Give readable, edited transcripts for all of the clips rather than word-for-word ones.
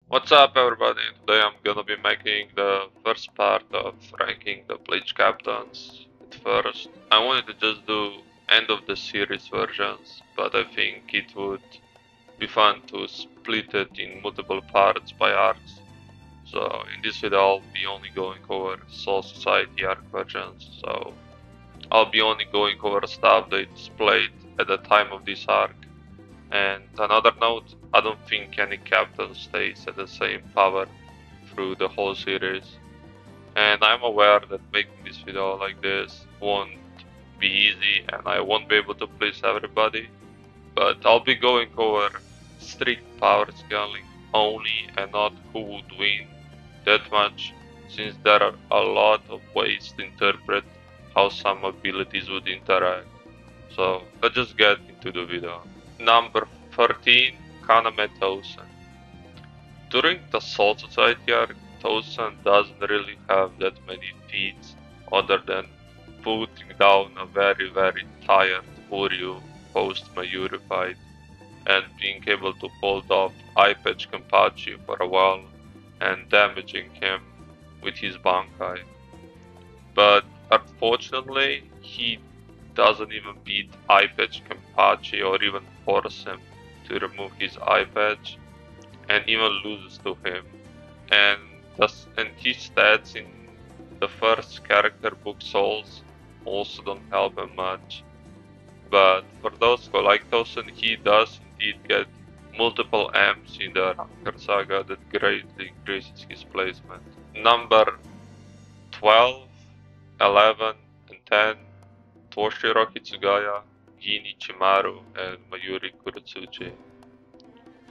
What's up everybody? Today I'm gonna be making the first part of ranking the Bleach captains. At first, I wanted to just do end of the series versions, but I think it would be fun to split it in multiple parts by arcs. So in this video I'll be only going over Soul Society arc versions, so I'll be only going over stuff that is played at the time of this arc. And another note, I don't think any captain stays at the same power through the whole series. And I'm aware that making this video like this won't be easy and I won't be able to please everybody. But I'll be going over strict power scaling only and not who would win that much, since there are a lot of ways to interpret how some abilities would interact. So let's just get into the video. Number 13, KANAME TOSEN. During the Soul Society arc, TOSEN doesn't really have that many feats other than putting down a very tired Furyu post Mayuri fight and being able to hold off eye-patch KENPACHI for a while and damaging him with his Bankai. But unfortunately, he doesn't even beat eye-patch KENPACHI or even force him to remove his eye-patch, and even loses to him. And his stats in the first character book Souls also don't help him much. But for those who like TOSEN, he does indeed get multiple M's in the Ranker Saga that greatly increases his placement. Number 12, 11, and 10, Toshiro Hitsugaya, Gin Ichimaru, and Mayuri Kuretsuchi.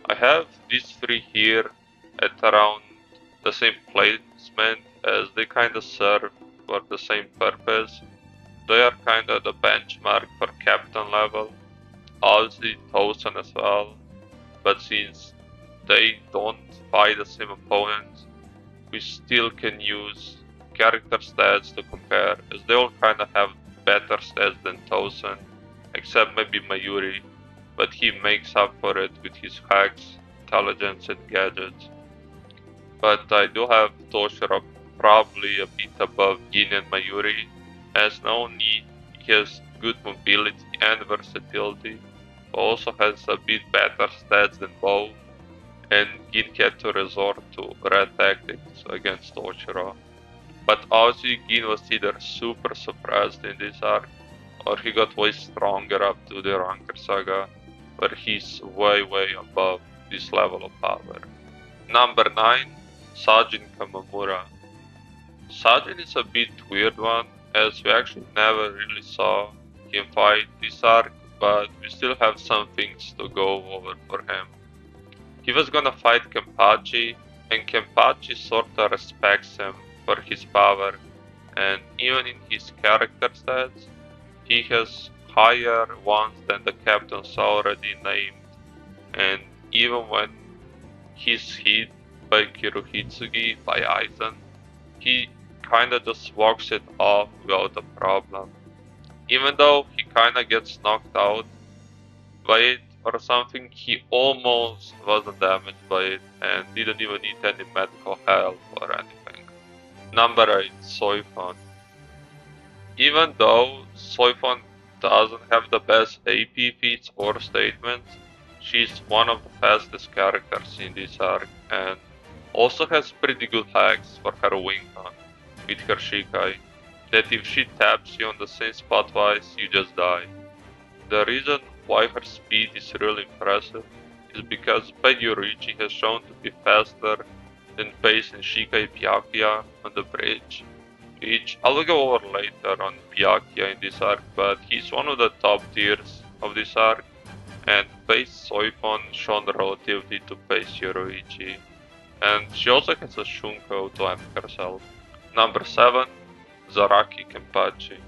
I have these three here at around the same placement, as they kinda serve for the same purpose. They are kinda the benchmark for captain level, obviously TOSEN as well, but since they don't fight the same opponents, we still can use character stats to compare, as they all kinda have better stats than TOSEN, except maybe Mayuri, but he makes up for it with his hacks, intelligence, and gadgets. But I do have Toshiro probably a bit above Gin and Mayuri, as not only he has good mobility and versatility, but also has a bit better stats than both, and Gin had to resort to red tactics against Toshiro. But obviously Gin was either super suppressed in this arc, or he got way stronger up to the Ranker Saga, where he's way above this level of power. Number 9, SAJIN KAMAMURA. SAJIN is a bit weird one, as we actually never really saw him fight this arc, but we still have some things to go over for him. He was gonna fight KENPACHI, and KENPACHI sorta respects him for his power, and even in his character stats, he has higher ones than the captains already named, and even when he's hit by Kiruhitsugi by AIZEN, he kinda just walks it off without a problem. Even though he kinda gets knocked out by it or something, he almost wasn't damaged by it and didn't even need any medical help or anything. Number 8, Soifon. Even though Soifon doesn't have the best AP feats or statements, she's one of the fastest characters in this arc and also has pretty good hacks for her Winkan with her Shikai, that if she taps you on the same spot twice, you just die. The reason why her speed is really impressive is because Yoruichi has shown to be faster than Pace and Shikai BYAKUYA on the bridge, which I'll go over later on BYAKUYA in this arc, but he's one of the top tiers of this arc, and Pace Soifon shown relatively to Pace Yoruichi, and she also has a Shunko to amp herself. Number 7, Zaraki KENPACHI.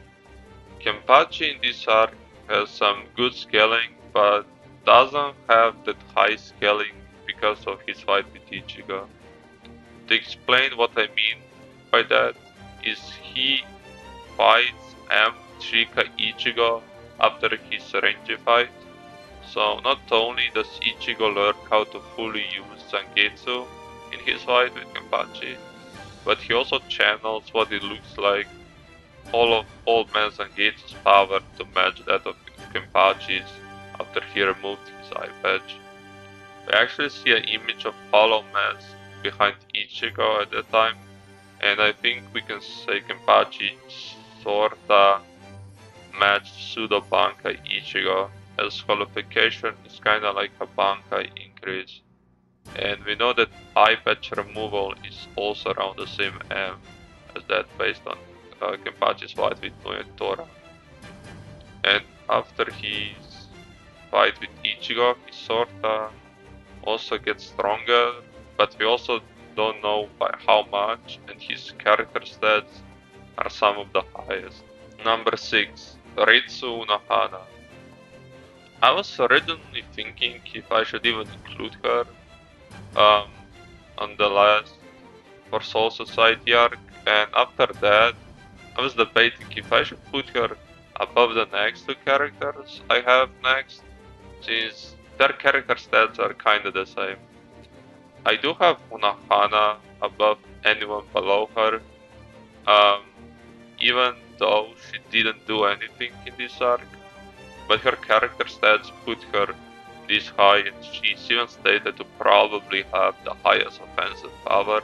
KENPACHI in this arc has some good scaling, but doesn't have that high scaling because of his fight with Ichigo. To explain what I mean by that is he fights M Shika Ichigo after his Renji fight, so not only does Ichigo learn how to fully use Zangetsu, in his fight with Kenpachi, but he also channels what it looks like all of Old Man Zangetsu's power to match that of Kenpachi's after he removed his eye patch. We actually see an image of Hollow Mask behind Ichigo at that time, and I think we can say Kenpachi sorta matched Pseudo Bankai Ichigo, as qualification is kinda like a Bankai increase. And we know that eye patch removal is also around the same M as that based on Kenpachi's fight with Noetora. And after his fight with Ichigo, he sorta also gets stronger, but we also don't know by how much, and his character stats are some of the highest. Number 6, RETSU UNOHANA. I was originally thinking if I should even include her on the last for Soul Society arc, and after that I was debating if I should put her above the next two characters I have next, since their character stats are kinda the same. I do have UNOHANA above anyone below her, even though she didn't do anything in this arc, but her character stats put her this high, and she's even stated to probably have the highest offensive power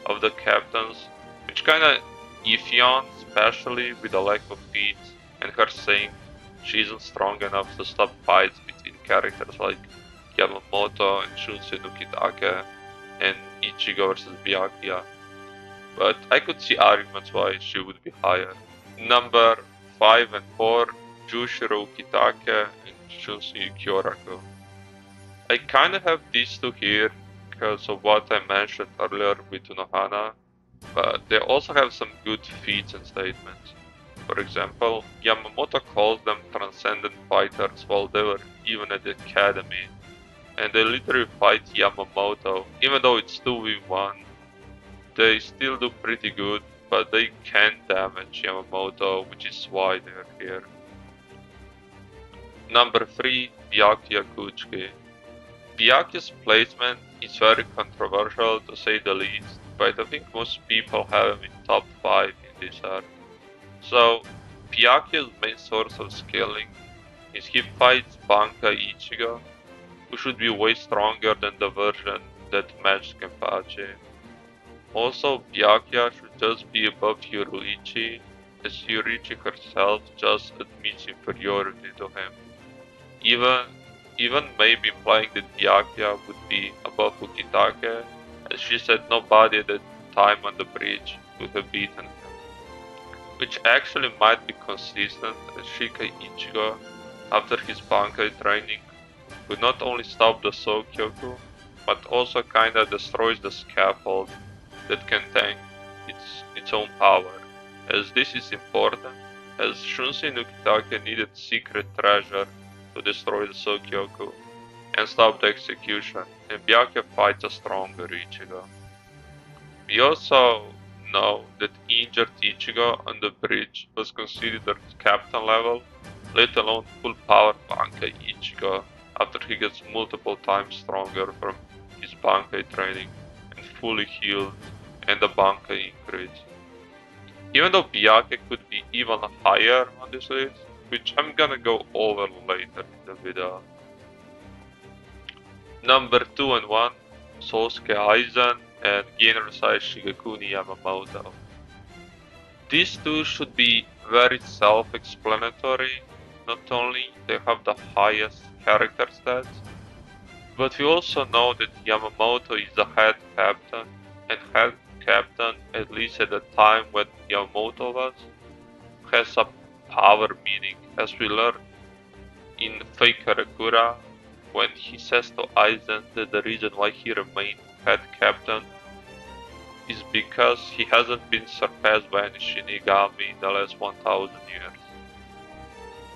of the captains, which kinda iffy on, especially with the lack of feats, and her saying she isn't strong enough to stop fights between characters like Yamamoto and SHUNSUI UKITAKE and Ichigo versus BYAKUYA. But I could see arguments why she would be higher. Number 5 and 4, Jushiro UKITAKE and SHUNSUI Kyoraku. I kinda have these two here because of what I mentioned earlier with UNOHANA, but they also have some good feats and statements. For example, Yamamoto calls them transcendent fighters while they were even at the academy, and they literally fight Yamamoto. Even though it's 2v1, they still do pretty good, but they can damage Yamamoto, which is why they're here. Number 3, BYAKUYA KUCHIKI. BYAKUYA's placement is very controversial to say the least, but I think most people have him in top 5 in this arc. So, BYAKUYA's main source of scaling is he fights Bankai Ichigo, who should be way stronger than the version that matched Kenpachi. Also, BYAKUYA should just be above Yoruichi, as Yoruichi herself just admits inferiority to him. Even maybe implying that BYAKUYA would be above UKITAKE, as she said nobody at the time on the bridge could have beaten him. Which actually might be consistent, as Shika Ichigo, after his Bankai training, could not only stop the Sokyoku, but also kinda destroys the scaffold that can tank its own power, as this is important, as SHUNSUI UKITAKE needed secret treasure to destroy the Sokyoku and stop the execution, and BYAKUYA fights a stronger Ichigo. We also know that injured Ichigo on the bridge was considered captain level, let alone full power Bankai Ichigo, after he gets multiple times stronger from his Bankai training and fully healed and the Bankai increase. Even though BYAKUYA could be even higher on this list, which I'm gonna go over later in the video. Number 2 and 1, Sosuke AIZEN and Generosai Shigekuni Yamamoto. These two should be very self-explanatory. Not only they have the highest character stats, but we also know that Yamamoto is the head captain, and head captain, at least at the time when Yamamoto was, has a power meaning, as we learned in Fake Karakura, when he says to Aizen that the reason why he remained head captain is because he hasn't been surpassed by any Shinigami in the last 1000 years.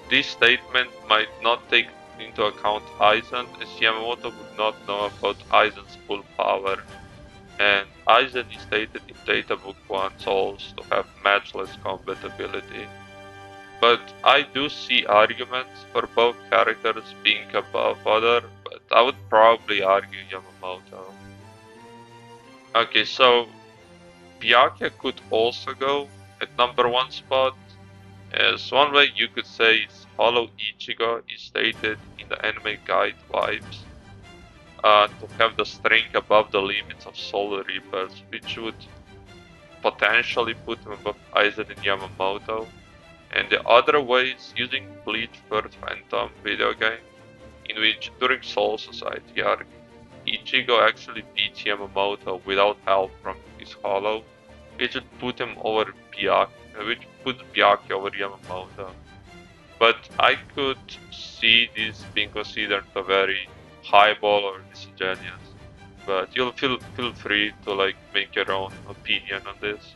This statement might not take into account Aizen, as Yamamoto would not know about Aizen's full power, and Aizen is stated in Data Book 1 Souls to have matchless combat ability. But I do see arguments for both characters being above other, but I would probably argue Yamamoto. Okay, so Byakuya could also go at #1 spot. As one way you could say is Hollow Ichigo is stated in the anime guide vibes to have the strength above the limits of Soul Reapers, which would potentially put him above AIZEN and Yamamoto. And the other way is using Bleach Third Phantom video game, in which during Soul Society arc, Ichigo actually beats Yamamoto without help from his Hollow, which would put him over Byakuya, which puts Byakuya over Yamamoto. But I could see this being considered a very highball or disingenuous. But you'll feel free to like make your own opinion on this.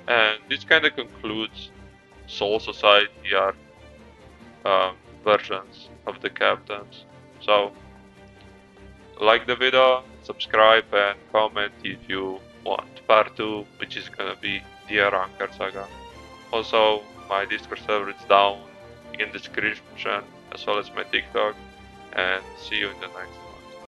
And this kind of concludes Soul Society arc versions of the captains. So like the video, subscribe and comment if you want part 2, which is gonna be the Rankar Saga. Also, my Discord server is down in the description, as well as my TikTok, and see you in the next